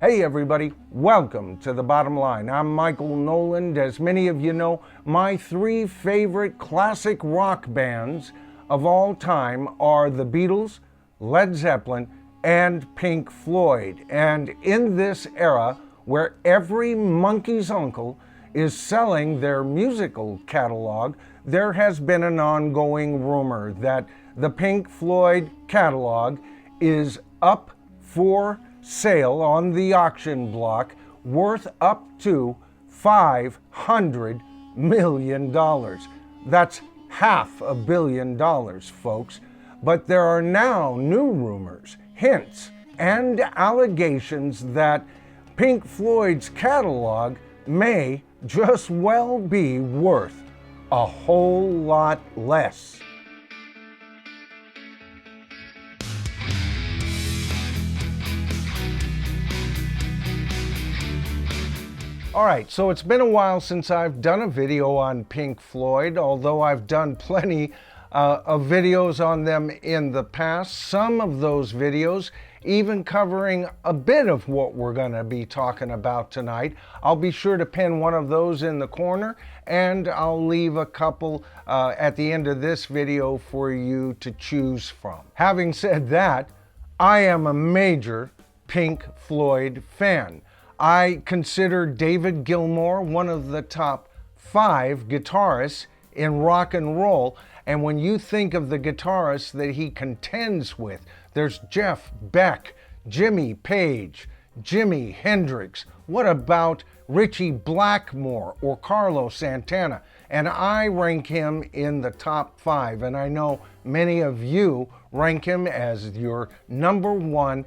Hey everybody, welcome to The Bottom Line. I'm Michael Noland. As many of you know, my three favorite classic rock bands of all time are the Beatles, Led Zeppelin, and Pink Floyd. And in this era, where every monkey's uncle is selling their musical catalog, there has been an ongoing rumor that the Pink Floyd catalog is up for sale on the auction block, worth up to $500 million. That's $500 million, folks. But there are now new rumors, hints, and allegations that Pink Floyd's catalog may just well be worth a whole lot less. All right, so it's been a while since I've done a video on Pink Floyd, although I've done plenty of videos on them in the past. Some of those videos even covering a bit of what we're going to be talking about tonight. I'll be sure to pin one of those in the corner, and I'll leave a couple at the end of this video for you to choose from. Having said that, I am a major Pink Floyd fan. I consider David Gilmour one of the top 5 guitarists in rock and roll. And when you think of the guitarists that he contends with, there's Jeff Beck, Jimmy Page, Jimi Hendrix. What about Ritchie Blackmore or Carlos Santana? And I rank him in the top 5. And I know many of you rank him as your number 1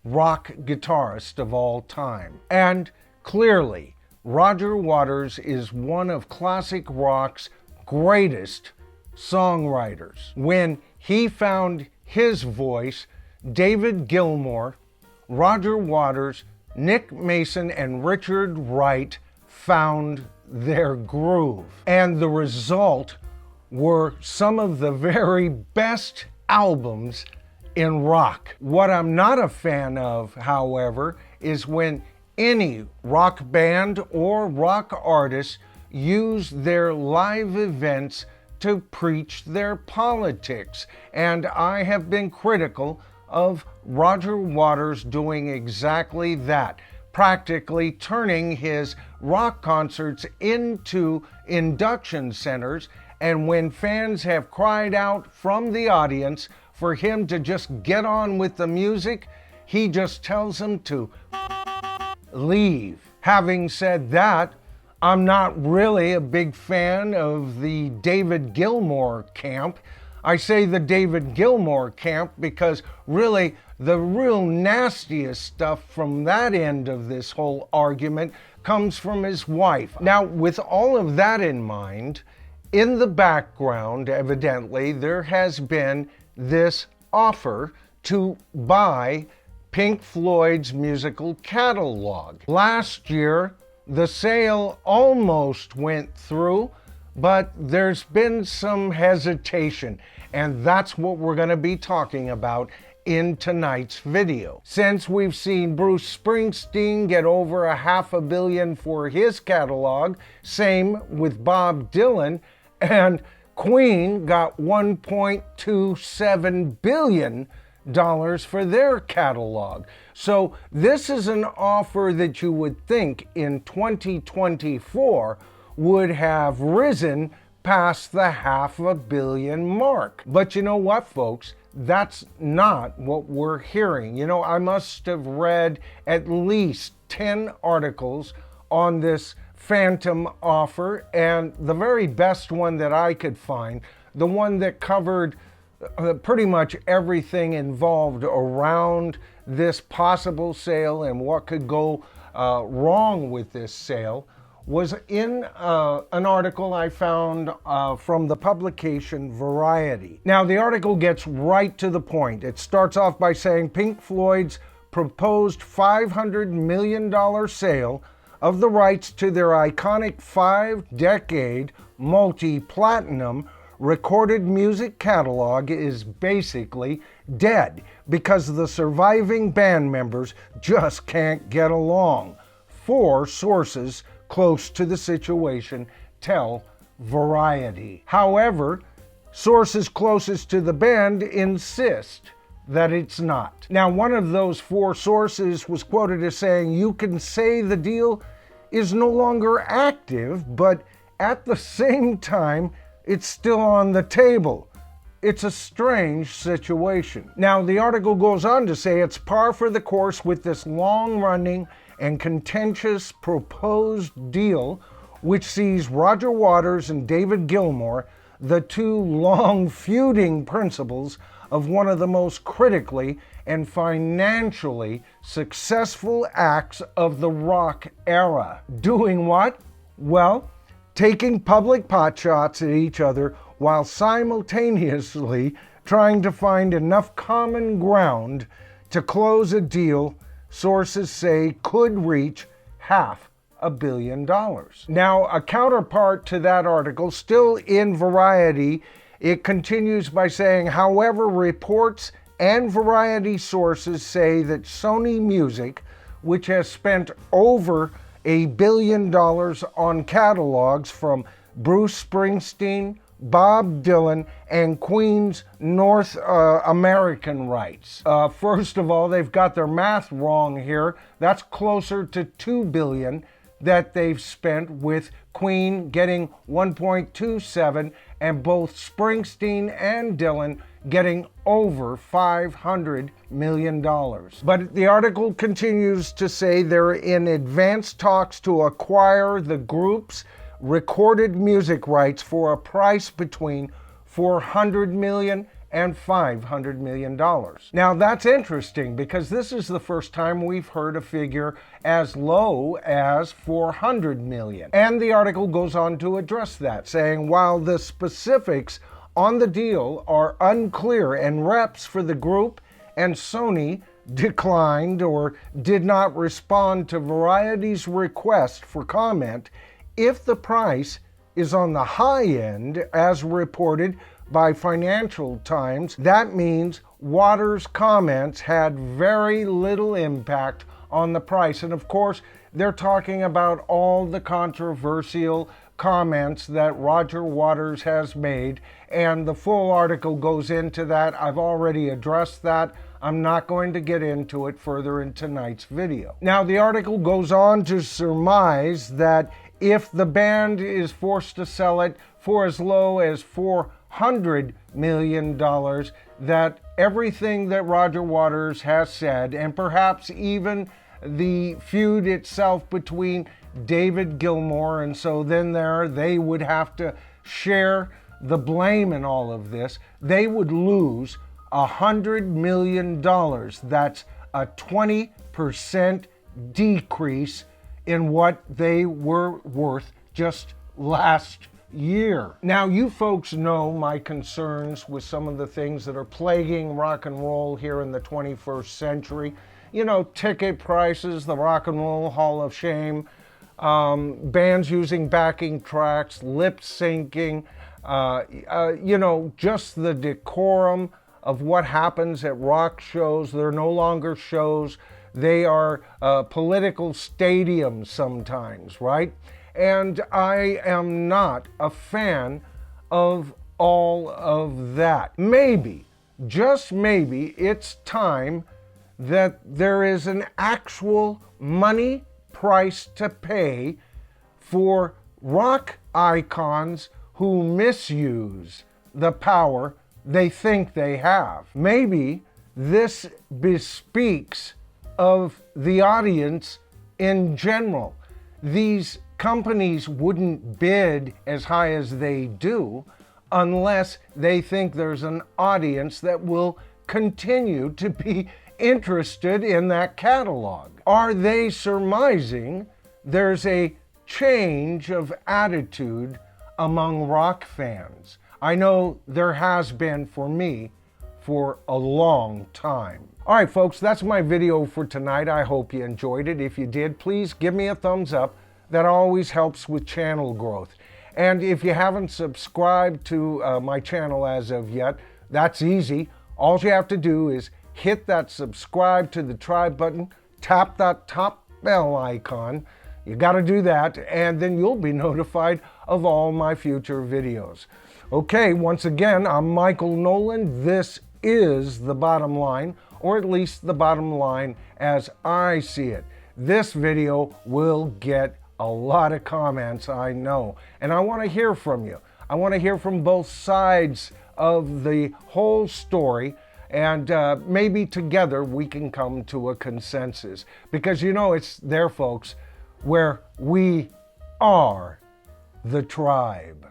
rock guitarist of all time. And clearly, Roger Waters is one of classic rock's greatest songwriters. When he found his voice, David Gilmour, Roger Waters, Nick Mason, and Richard Wright found their groove. And the result were some of the very best albums in rock. What I'm not a fan of, however, is when any rock band or rock artist use their live events to preach their politics. And I have been critical of Roger Waters doing exactly that, practically turning his rock concerts into induction centers. And when fans have cried out from the audience for him to just get on with the music, he just tells them to leave. Having said that, I'm not really a big fan of the David Gilmour camp. I say the David Gilmour camp because really the real nastiest stuff from that end of this whole argument comes from his wife. Now, with all of that in mind, in the background, evidently, there has been this offer to buy Pink Floyd's musical catalog. Last year, the sale almost went through, but there's been some hesitation, and that's what we're going to be talking about in tonight's video. Since we've seen Bruce Springsteen get over $500 million for his catalog, same with Bob Dylan, and Queen got $1.27 billion for their catalog. So this is an offer that you would think in 2024 would have risen past the $500 million mark. But you know what, folks? That's not what we're hearing. You know, I must have read at least 10 articles on this phantom offer, and the very best one that I could find, the one that covered pretty much everything involved around this possible sale and what could go wrong with this sale, was in an article I found from the publication Variety. Now, the article gets right to the point. It starts off by saying Pink Floyd's proposed $500 million sale of the rights to their iconic 5-decade multi-platinum recorded music catalog is basically dead because the surviving band members just can't get along. 4 sources close to the situation tell Variety. However, sources closest to the band insist that it's not. Now, one of those 4 sources was quoted as saying, "You can say the deal is no longer active, but at the same time, it's still on the table. It's a strange situation." Now, the article goes on to say it's par for the course with this long-running and contentious proposed deal, which sees Roger Waters and David Gilmour, the 2 long feuding principals of one of the most critically and financially successful acts of the rock era. Doing what? Well, taking public potshots at each other while simultaneously trying to find enough common ground to close a deal sources say could reach $500 million. Now, a counterpart to that article, still in Variety, it continues by saying, however, reports and Variety sources say that Sony Music, which has spent over $1 billion on catalogs from Bruce Springsteen, Bob Dylan, and Queen's North American rights. First of all, they've got their math wrong here. That's closer to $2 billion that they've spent, with Queen getting 1.27 and both Springsteen and Dylan getting over $500 million. But the article continues to say they're in advanced talks to acquire the group's recorded music rights for a price between $400 million and $500 million. Now, that's interesting because this is the first time we've heard a figure as low as $400 million. And the article goes on to address that, saying while the specifics on the deal are unclear and reps for the group and Sony declined or did not respond to Variety's request for comment, if the price is on the high end, as reported by Financial Times, that means Waters' comments had very little impact on the price. And of course, they're talking about all the controversial comments that Roger Waters has made, and the full article goes into that. I've already addressed that. I'm not going to get into it further in tonight's video. Now, the article goes on to surmise that if the band is forced to sell it for as low as $400 million, that everything that Roger Waters has said, and perhaps even the feud itself between David Gilmour, and so then they would have to share the blame in all of this, they would lose $100 million. That's a 20% decrease in what they were worth just last year. Now, you folks know my concerns with some of the things that are plaguing rock and roll here in the 21st century. You know, ticket prices, the Rock and Roll Hall of Shame, bands using backing tracks, lip syncing, you know, just the decorum of what happens at rock shows. They're no longer shows. They are political stadiums sometimes, right? And I am not a fan of all of that. Maybe, just maybe, it's time that there is an actual money price to pay for rock icons who misuse the power they think they have. Maybe this bespeaks of the audience in general. These companies wouldn't bid as high as they do unless they think there's an audience that will continue to be interested in that catalog. Are they surmising there's a change of attitude among rock fans? I know there has been for me for a long time. All right, folks, that's my video for tonight. I hope you enjoyed it. If you did, please give me a thumbs up. That always helps with channel growth. And if you haven't subscribed to my channel as of yet, that's easy. All you have to do is hit that subscribe to the tribe button, tap that top bell icon. You got to do that, and then you'll be notified of all my future videos. Okay, once again, I'm Michael Noland. This is The Bottom Line, or at least the bottom line as I see it. This video will get a lot of comments, I know, and I want to hear from you. I want to hear from both sides of the whole story, and maybe together we can come to a consensus. Because you know, it's there, folks, where we are the tribe.